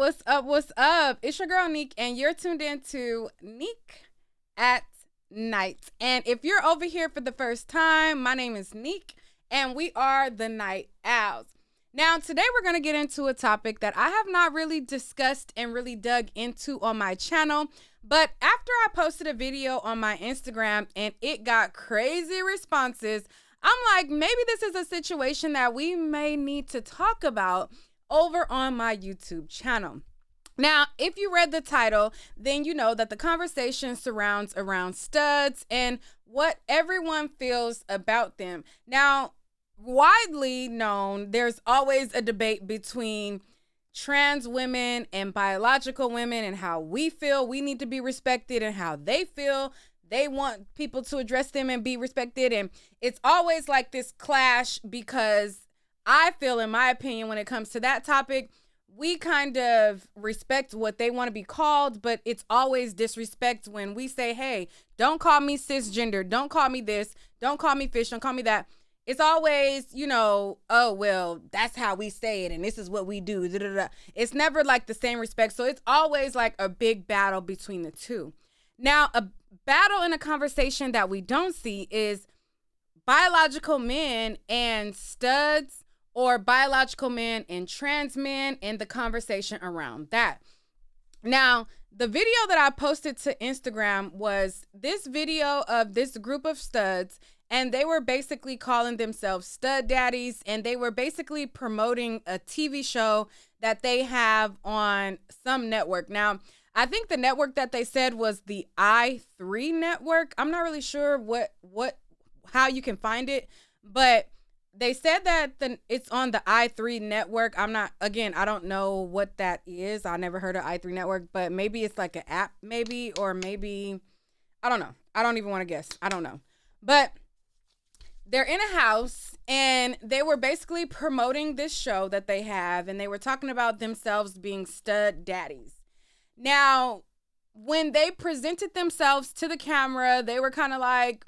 What's up? What's up? It's your girl Neek, and you're tuned in to Neek at Night. And if you're over here for the first time, my name is Neek, and we are the Night Owls. Now, today we're going to get into a topic that I have not really discussed and really dug into on my channel. But after I posted a video on my Instagram and it got crazy responses, I'm like, maybe this is a situation that we may need to talk about over on my YouTube channel. Now, if you read the title, then you know that the conversation surrounds around studs and what everyone feels about them. Now, widely known, there's always a debate between trans women and biological women and how we feel we need to be respected and how they feel they want people to address them and be respected. And it's always like this clash because I feel, in my opinion, when it comes to that topic, we kind of respect what they want to be called, but it's always disrespect when we say, hey, don't call me cisgender, don't call me this, don't call me fish, don't call me that. It's always, oh, well, that's how we say it, and this is what we do. Da, da, da. It's never like the same respect, so it's always like a big battle between the two. Now, a battle in a conversation that we don't see is biological men and studs, or biological men and trans men, and the conversation around that. Now, the video that I posted to Instagram was this video of this group of studs, and they were basically calling themselves stud daddies, and they were basically promoting a TV show that they have on some network. Now, I think the network that they said was the i3 network. I'm not really sure how you can find it, but they said that it's on the i3 network. I don't know what that is. I never heard of i3 network, but maybe it's like an app, or maybe, I don't know. I don't even want to guess. I don't know. But they're in a house and they were basically promoting this show that they have, and they were talking about themselves being stud daddies. Now, when they presented themselves to the camera, they were kind of like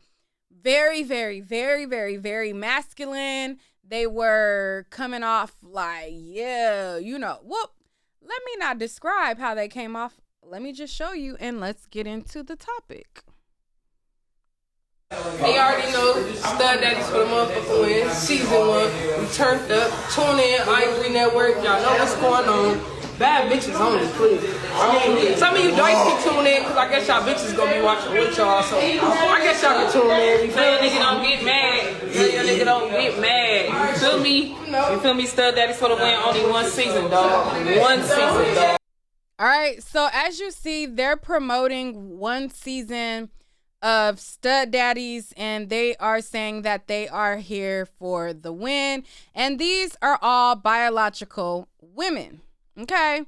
very, very, very, very, very masculine. They were coming off like, let me not describe how they came off. Let me just show you, and let's get into the topic. They already know Stud Daddies for the motherfucking win. Season 1, we turned up. Tune in, i3 Network. Y'all know what's going on. Bad bitches only, please. Some of you dykes can tune in because I guess y'all bitches gonna be watching with y'all. So I guess y'all can tune in. You feel nigga don't get mad. Your nigga don't get mad. You feel me? You feel me? Stud Daddies for the win. Only one season, dog. One season, dog. All right. So as you see, they're promoting one season of Stud Daddies, and they are saying that they are here for the win, and these are all biological women. Okay,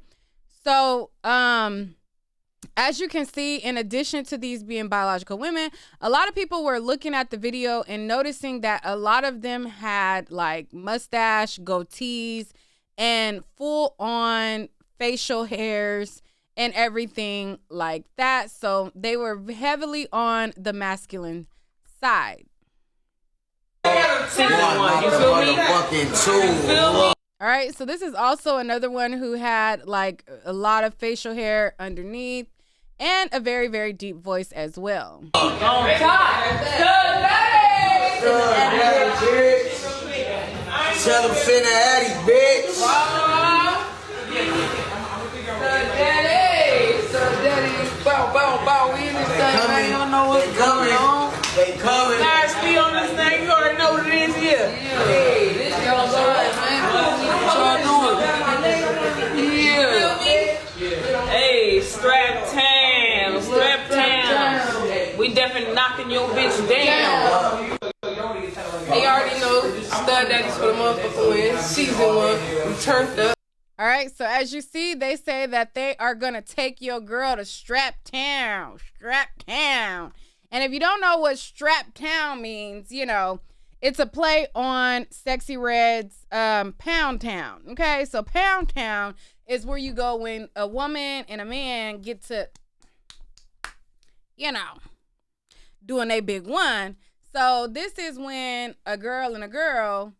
so as you can see, in addition to these being biological women, a lot of people were looking at the video and noticing that a lot of them had like mustache, goatees, and full on facial hairs and everything like that. So they were heavily on the masculine side. Season 1, you feel me? All right, so this is also another one who had like a lot of facial hair underneath and a very, very deep voice as well. On top, Stud Daddies! Tell them finna Addy, bitch. Stud Daddies, bow, bow, bow. We in this thing, man. You don't know what's going on. They coming. Guys, be on this thing. You already know what it is here. Hey, this y'all's alright, man. What y'all doing? Yeah. Hey, strap town. Strap town. We definitely knocking your bitch down. They already know Stud Daddies for the motherfucking win. Season 1, we turned up. All right, so as you see, they say that they are going to take your girl to Strap Town. Strap Town. And if you don't know what Strap Town means, it's a play on Sexy Red's Pound Town. Okay, so Pound Town is where you go when a woman and a man get to, doing their big one. So this is when a girl and a girl,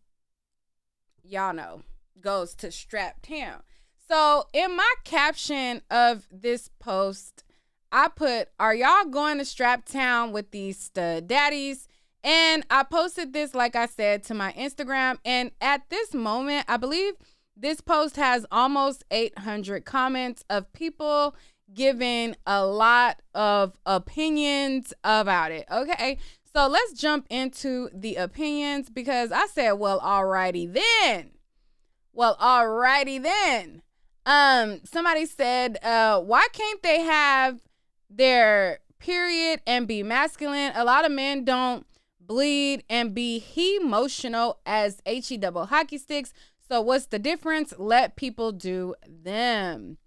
y'all know, goes to Strap Town. So in my caption of this post, I put, "Are y'all going to Strap Town with these stud daddies?" And I posted this, like I said, to my Instagram. And at this moment, I believe this post has almost 800 comments of people giving a lot of opinions about it. Okay, so let's jump into the opinions because I said, well, alrighty then. Somebody said, why can't they have their period and be masculine? A lot of men don't bleed and be he-motional as he double hockey sticks. So what's the difference? Let people do them.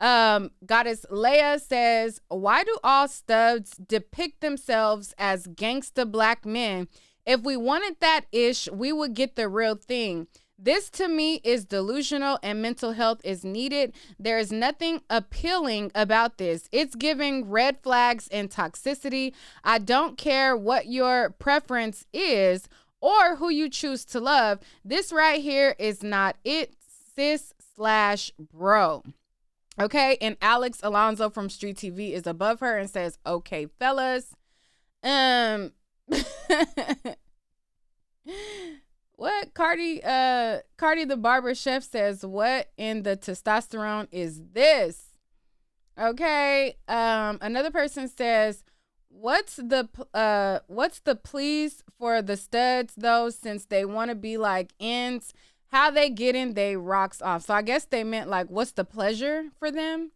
Goddess Leia says, why do all studs depict themselves as gangsta black men? If we wanted that ish, we would get the real thing. This to me is delusional and mental health is needed. There is nothing appealing about this. It's giving red flags and toxicity. I don't care what your preference is or who you choose to love. This right here is not it, sis/bro. Okay, and Alex Alonso from Street TV is above her and says, okay, fellas. What Cardi the barber chef says, what in the testosterone is this? Okay. Another person says, what's the please for the studs though, since they want to be like ends? How they get in they rocks off. So I guess they meant like, what's the pleasure for them?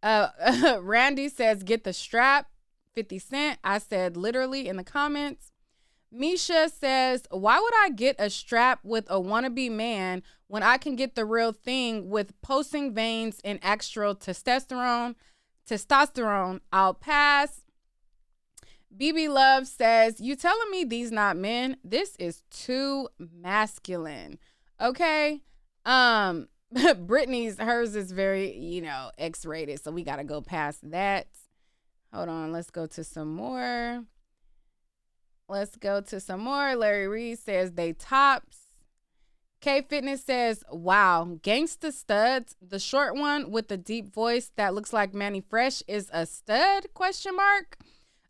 Randy says, get the strap, 50 Cent. I said literally in the comments. Misha says, why would I get a strap with a wannabe man when I can get the real thing with pulsing veins and extra testosterone? I'll pass. BB Love says, you telling me these not men? This is too masculine. Okay. Brittany's, hers is very, X-rated, so we got to go past that. Hold on. Let's go to some more. Larry Reed says they tops. K Fitness says, wow, gangsta studs. The short one with the deep voice that looks like Manny Fresh is a stud? ?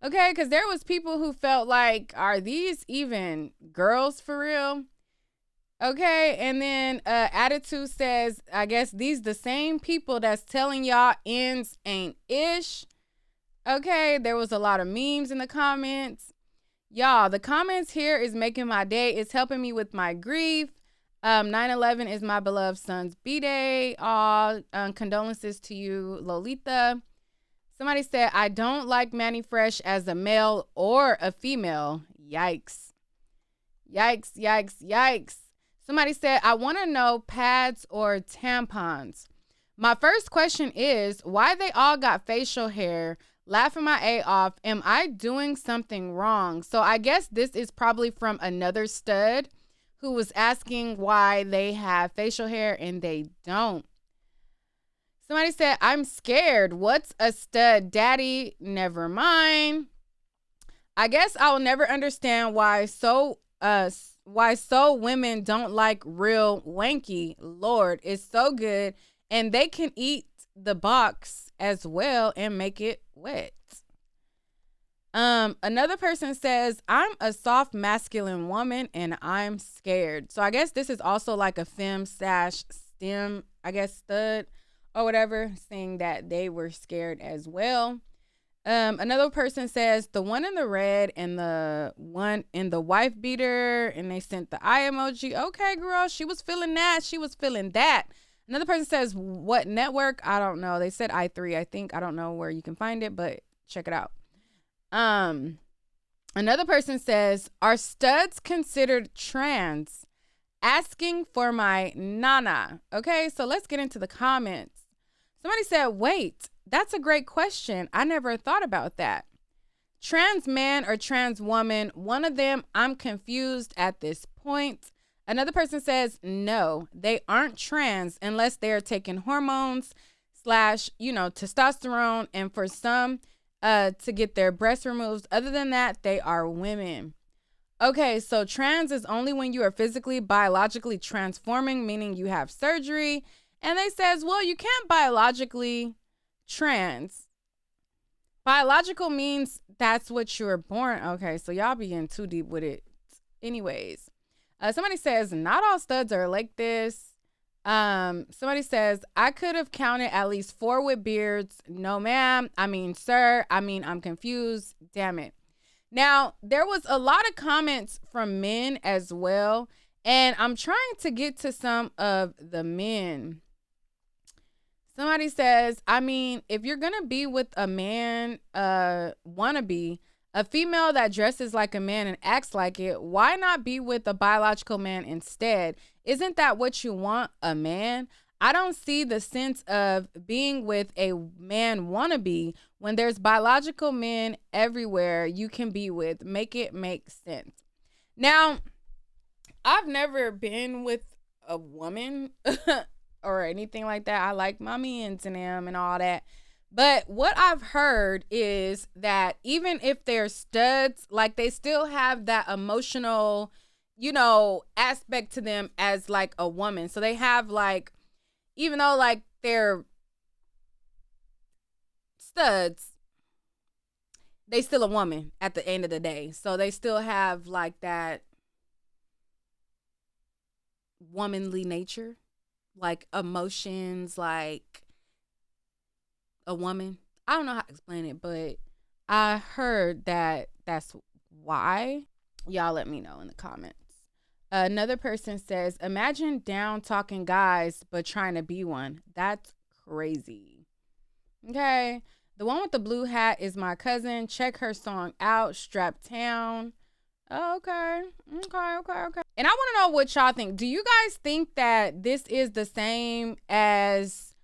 Okay, because there was people who felt like, are these even girls for real? Okay, and then Attitude says, I guess these the same people that's telling y'all ends ain't ish. Okay, there was a lot of memes in the comments. Y'all, the comments here is making my day. It's helping me with my grief. 9/11 is my beloved son's B-Day. Condolences to you, Lolita. Somebody said, I don't like Manny Fresh as a male or a female. Yikes. Somebody said, I want to know pads or tampons. My first question is, why they all got facial hair? Laughing my A off. Am I doing something wrong? So I guess this is probably from another stud who was asking why they have facial hair and they don't. Somebody said, I'm scared. What's a stud daddy? Never mind. I guess I'll never understand why so women don't like real wanky. Lord, it's so good. And they can eat the box as well and make it wet. Another person says, I'm a soft masculine woman and I'm scared. So I guess this is also like a femme/stem, I guess, stud or whatever, saying that they were scared as well. Another person says, the one in the red and the one in the wife beater, and they sent the eye emoji. Okay, girl, she was feeling that. She was feeling that. Another person says, what network? I don't know. They said i3, I think. I don't know where you can find it, but check it out. Another person says, are studs considered trans? Asking for my nana. Okay, so let's get into the comments. Somebody said, wait, that's a great question. I never thought about that. Trans man or trans woman, one of them, I'm confused at this point. Another person says, no, they aren't trans unless they're taking hormones / testosterone, and for some to get their breasts removed. Other than that, they are women. Okay, so trans is only when you are physically, biologically transforming, meaning you have surgery. And they says, well, you can't biologically trans. Biological means that's what you were born. Okay, so y'all be getting too deep with it. Anyways, somebody says, not all studs are like this. Somebody says, I could have counted at least 4 with beards. No, ma'am. I mean, sir. I mean, I'm confused. Damn it. Now, there was a lot of comments from men as well. And I'm trying to get to some of the men. Somebody says, I mean, if you're going to be with a man, wannabe, a female that dresses like a man and acts like it, why not be with a biological man instead? Isn't that what you want, a man? I don't see the sense of being with a man wannabe when there's biological men everywhere you can be with. Make it make sense. Now, I've never been with a woman or anything like that. I like my mans and them and all that. But what I've heard is that even if they're studs, like they still have that emotional, you know, aspect to them as like a woman. So they have like, even though like they're studs, they still a woman at the end of the day. So they still have like that womanly nature, like emotions, like a woman. I don't know how to explain it, but I heard that that's why. Y'all let me know in the comments. Another person says, imagine down talking guys but trying to be one. That's crazy. Okay. The one with the blue hat is my cousin. Check her song out, Strap Town. Oh, okay. And I want to know what y'all think. Do you guys think that this is the same as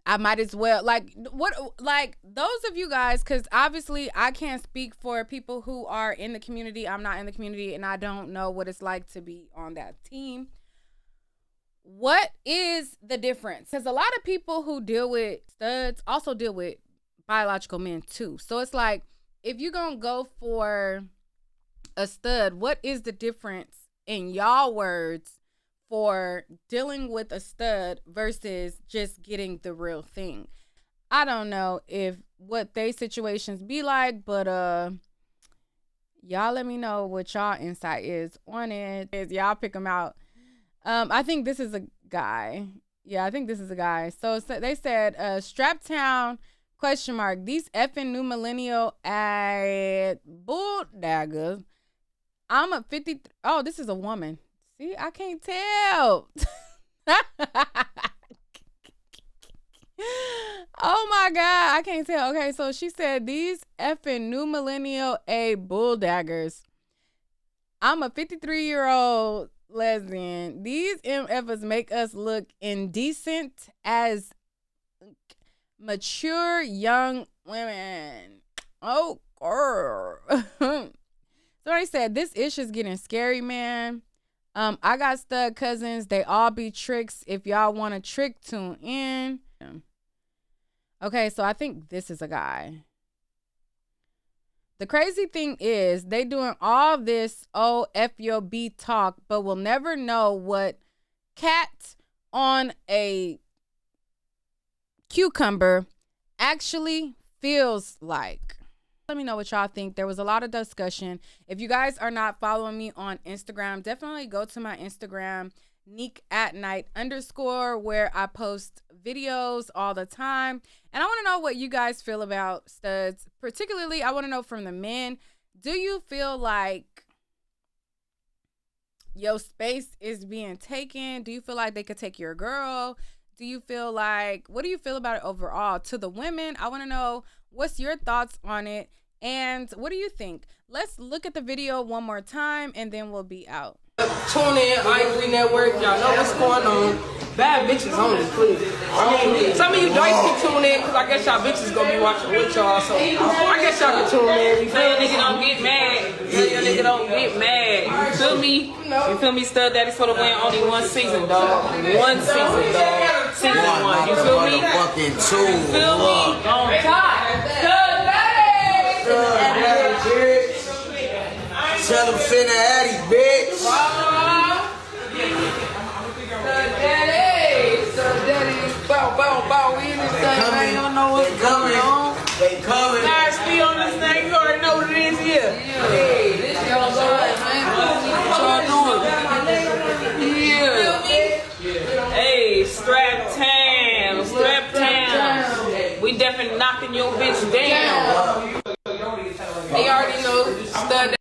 I might as well, like, what, like, those of you guys, because obviously I can't speak for people who are in the community. I'm not in the community, and I don't know what it's like to be on that team. What is the difference? Because a lot of people who deal with studs also deal with biological men too. So it's like, if you're going to go for a stud, what is the difference in y'all words for dealing with a stud versus just getting the real thing? I don't know if what they situations be like, but y'all let me know what y'all insight is on it. Y'all pick them out. I think this is a guy. Yeah, I think this is a guy. So they said, Strap Town, ? These effing new millennial at bull daggers. I'm a 50. Oh, this is a woman. See, I can't tell. Oh my God, I can't tell. Okay, so she said, these effing new millennial A bulldaggers. I'm a 53-year-old lesbian. These MFers make us look indecent as mature young women. Oh, girl. Somebody said, this ish is getting scary, man. I got stud cousins. They all be tricks. If y'all want a trick, tune in. Okay, so I think this is a guy. The crazy thing is they doing all this OFYOB talk, but we'll never know what cat on a cucumber actually feels like. Let me know what y'all think. There was a lot of discussion. If you guys are not following me on Instagram, definitely go to my Instagram, neek@night_, where I post videos all the time. And I want to know what you guys feel about studs. Particularly, I want to know from the men. Do you feel like your space is being taken? Do you feel like they could take your girl? Do you feel like, what do you feel about it overall? To the women, I want to know what's your thoughts on it. And what do you think? Let's look at the video one more time and then we'll be out. Tune in, Ivory Network. Y'all know what's going on. Bad bitches only, please. I mean, some of you dykes can tune in because I guess y'all bitches gonna be watching with y'all. So I guess y'all can tune in. You feel me? Nigga don't get mad. Your nigga don't get mad. You feel me? You feel me? Stud Daddies for the win. Only one season, dog. One season, dog. Season 1. You feel me? You feel me? On top. Stud Daddies. Stud Daddies, bitch. Tell them finna Addy, bitch. Stud Daddies. Strap town, strap town. We definitely knocking your bitch down. They already know. Stud.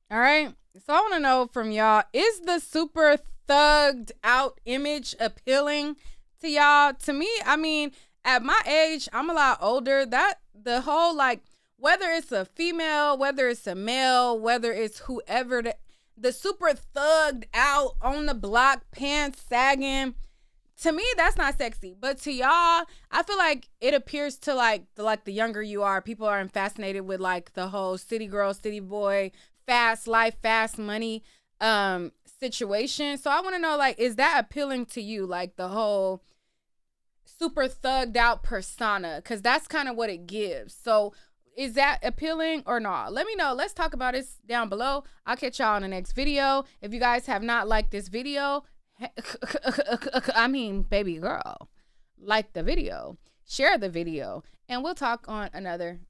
All right. So I want to know from y'all, is the super thugged out image appealing to y'all? To me, I mean, at my age, I'm a lot older. That the whole like, whether it's a female, whether it's a male, whether it's whoever, the super thugged out on the block, pants sagging, to me, that's not sexy. But to y'all, I feel like it appears to like the younger you are, people are fascinated with like the whole city girl, city boy, fast life, fast money situation. So I want to know, like, is that appealing to you? Like the whole super thugged out persona, because that's kind of what it gives. So is that appealing or not? Let me know. Let's talk about it down below. I'll catch y'all in the next video. If you guys have not liked this video, I mean, baby girl, like the video, share the video, and we'll talk on another